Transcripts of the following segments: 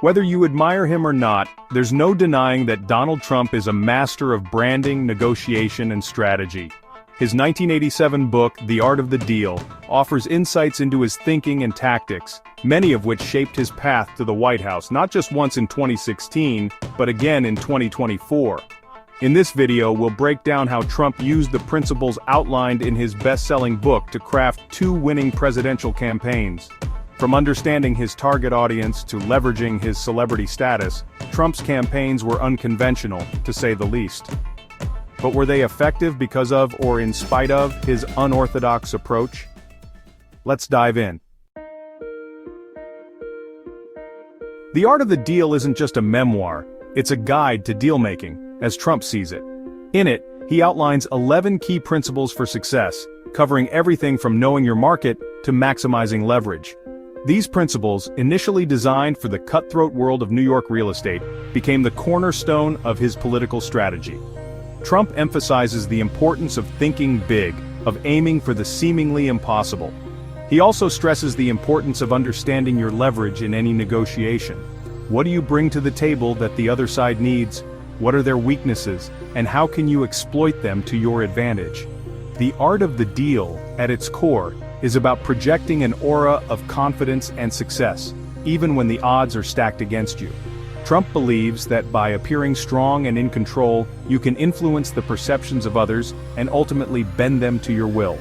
Whether you admire him or not, there's no denying that Donald Trump is a master of branding, negotiation, and strategy. His 1987 book, The Art of the Deal, offers insights into his thinking and tactics, many of which shaped his path to the White House not just once in 2016, but again in 2024. In this video, we'll break down how Trump used the principles outlined in his best-selling book to craft two winning presidential campaigns. From understanding his target audience to leveraging his celebrity status, Trump's campaigns were unconventional, to say the least. But were they effective because of or in spite of his unorthodox approach? Let's dive in. The Art of the Deal isn't just a memoir, it's a guide to deal-making, as Trump sees it. In it, he outlines 11 key principles for success, covering everything from knowing your market to maximizing leverage. These principles, initially designed for the cutthroat world of New York real estate, became the cornerstone of his political strategy. Trump emphasizes the importance of thinking big, of aiming for the seemingly impossible. He also stresses the importance of understanding your leverage in any negotiation. What do you bring to the table that the other side needs? What are their weaknesses, and how can you exploit them to your advantage? The art of the deal, at its core, is about projecting an aura of confidence and success, even when the odds are stacked against you. Trump believes that by appearing strong and in control, you can influence the perceptions of others and ultimately bend them to your will.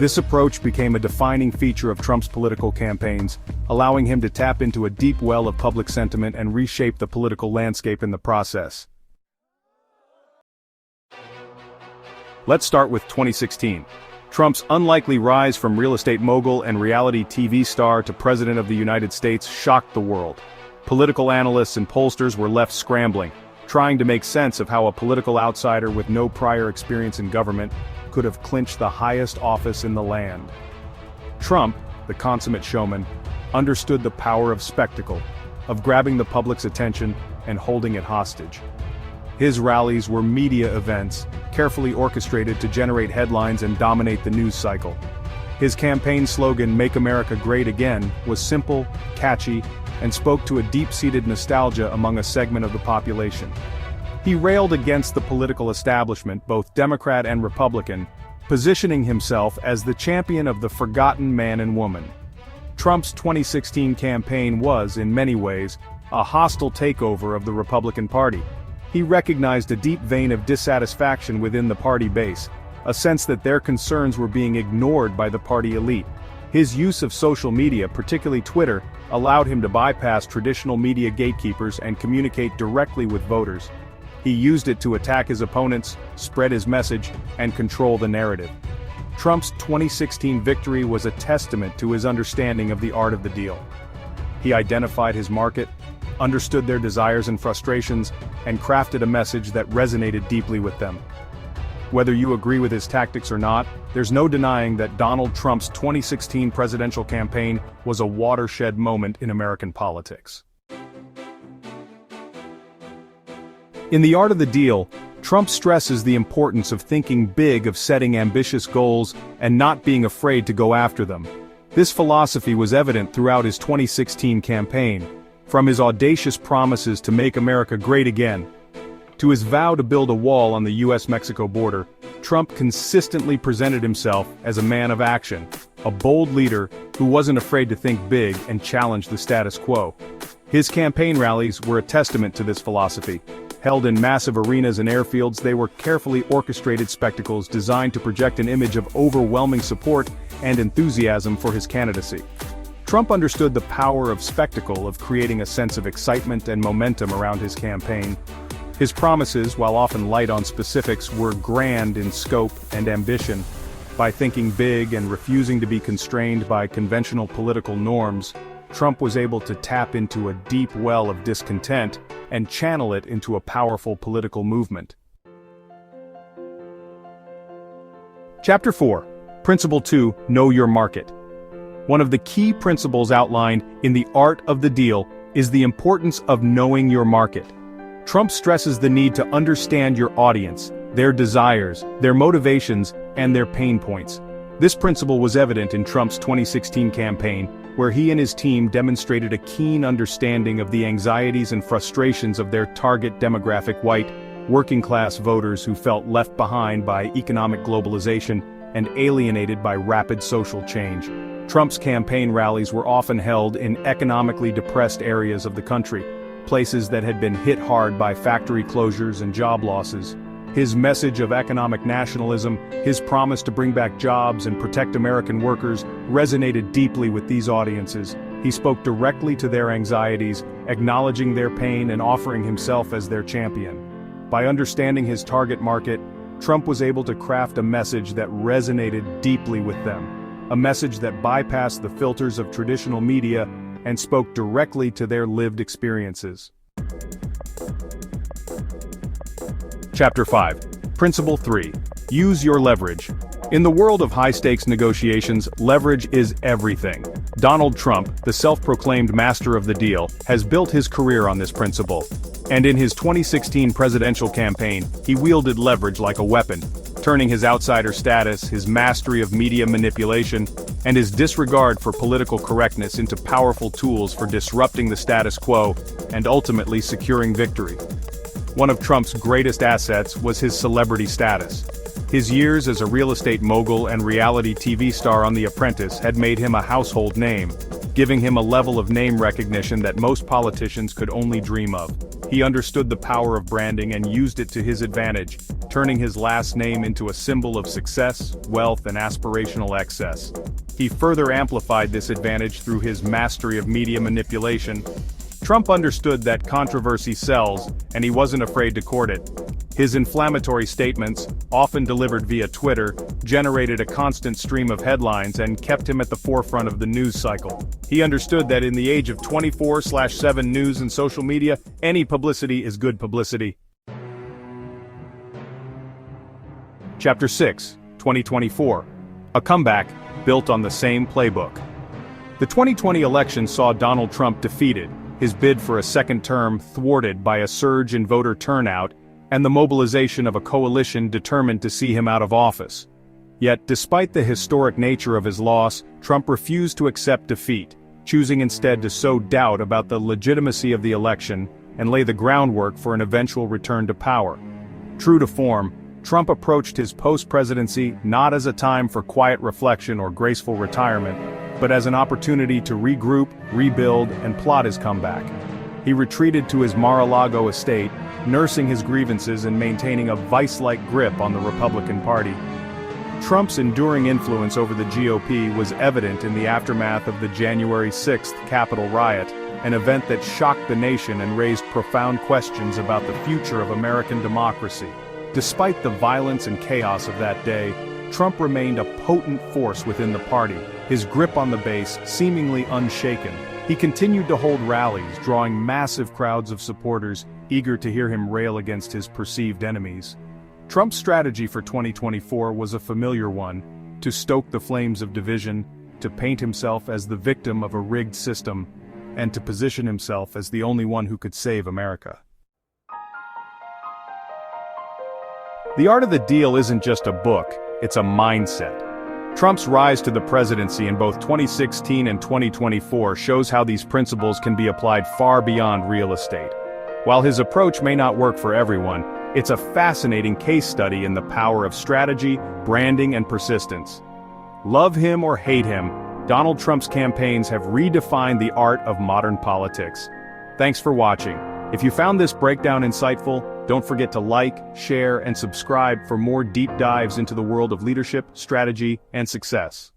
This approach became a defining feature of Trump's political campaigns, allowing him to tap into a deep well of public sentiment and reshape the political landscape in the process. Let's start with 2016. Trump's unlikely rise from real estate mogul and reality TV star to President of the United States shocked the world. Political analysts and pollsters were left scrambling, trying to make sense of how a political outsider with no prior experience in government could have clinched the highest office in the land. Trump, the consummate showman, understood the power of spectacle, of grabbing the public's attention and holding it hostage. His rallies were media events, carefully orchestrated to generate headlines and dominate the news cycle. His campaign slogan, "Make America Great Again," was simple, catchy, and spoke to a deep-seated nostalgia among a segment of the population. He railed against the political establishment, both Democrat and Republican, positioning himself as the champion of the forgotten man and woman. Trump's 2016 campaign was, in many ways, a hostile takeover of the Republican Party. He recognized a deep vein of dissatisfaction within the party base, a sense that their concerns were being ignored by the party elite. His use of social media, particularly Twitter, allowed him to bypass traditional media gatekeepers and communicate directly with voters. He used it to attack his opponents, spread his message, and control the narrative. Trump's 2016 victory was a testament to his understanding of the art of the deal. He identified his market, understood their desires and frustrations, and crafted a message that resonated deeply with them. Whether you agree with his tactics or not, there's no denying that Donald Trump's 2016 presidential campaign was a watershed moment in American politics. In The Art of the Deal, Trump stresses the importance of thinking big, of setting ambitious goals, and not being afraid to go after them. This philosophy was evident throughout his 2016 campaign. From his audacious promises to make America great again, to his vow to build a wall on the US-Mexico border, Trump consistently presented himself as a man of action, a bold leader who wasn't afraid to think big and challenge the status quo. His campaign rallies were a testament to this philosophy. Held in massive arenas and airfields, they were carefully orchestrated spectacles designed to project an image of overwhelming support and enthusiasm for his candidacy. Trump understood the power of spectacle, of creating a sense of excitement and momentum around his campaign. His promises, while often light on specifics, were grand in scope and ambition. By thinking big and refusing to be constrained by conventional political norms, Trump was able to tap into a deep well of discontent and channel it into a powerful political movement. Chapter 4. Principle 2, Know Your Market. One of the key principles outlined in The Art of the Deal is the importance of knowing your market. Trump stresses the need to understand your audience, their desires, their motivations, and their pain points. This principle was evident in Trump's 2016 campaign, where he and his team demonstrated a keen understanding of the anxieties and frustrations of their target demographic: white, working-class voters who felt left behind by economic globalization and alienated by rapid social change. Trump's campaign rallies were often held in economically depressed areas of the country, places that had been hit hard by factory closures and job losses. His message of economic nationalism, his promise to bring back jobs and protect American workers, resonated deeply with these audiences. He spoke directly to their anxieties, acknowledging their pain and offering himself as their champion. By understanding his target market, Trump was able to craft a message that resonated deeply with them, a message that bypassed the filters of traditional media and spoke directly to their lived experiences. Chapter 5. Principle 3. Use your leverage. In the world of high-stakes negotiations, leverage is everything. Donald Trump, the self-proclaimed master of the deal, has built his career on this principle. And in his 2016 presidential campaign, he wielded leverage like a weapon, turning his outsider status, his mastery of media manipulation, and his disregard for political correctness into powerful tools for disrupting the status quo and ultimately securing victory. One of Trump's greatest assets was his celebrity status. His years as a real estate mogul and reality TV star on The Apprentice had made him a household name, giving him a level of name recognition that most politicians could only dream of. He understood the power of branding and used it to his advantage, turning his last name into a symbol of success, wealth, and aspirational excess. He further amplified this advantage through his mastery of media manipulation. Trump understood that controversy sells, and he wasn't afraid to court it. His inflammatory statements, often delivered via Twitter, generated a constant stream of headlines and kept him at the forefront of the news cycle. He understood that in the age of 24/7 news and social media, any publicity is good publicity. Chapter 6, 2024. A comeback built on the same playbook. The 2020 election saw Donald Trump defeated, his bid for a second term thwarted by a surge in voter turnout and the mobilization of a coalition determined to see him out of office. Yet, despite the historic nature of his loss, Trump refused to accept defeat, choosing instead to sow doubt about the legitimacy of the election and lay the groundwork for an eventual return to power. True to form, Trump approached his post-presidency not as a time for quiet reflection or graceful retirement, but as an opportunity to regroup, rebuild, and plot his comeback. He retreated to his Mar-a-Lago estate, nursing his grievances and maintaining a vice-like grip on the Republican Party. Trump's enduring influence over the GOP was evident in the aftermath of the January 6th Capitol riot, an event that shocked the nation and raised profound questions about the future of American democracy. Despite the violence and chaos of that day, Trump remained a potent force within the party, his grip on the base seemingly unshaken. He continued to hold rallies, drawing massive crowds of supporters, eager to hear him rail against his perceived enemies. Trump's strategy for 2024 was a familiar one: to stoke the flames of division, to paint himself as the victim of a rigged system, and to position himself as the only one who could save America. The Art of the Deal isn't just a book, it's a mindset. Trump's rise to the presidency in both 2016 and 2024 shows how these principles can be applied far beyond real estate. While his approach may not work for everyone, it's a fascinating case study in the power of strategy, branding, and persistence. Love him or hate him, Donald Trump's campaigns have redefined the art of modern politics. Thanks for watching. If you found this breakdown insightful, don't forget to like, share, and subscribe for more deep dives into the world of leadership, strategy, and success.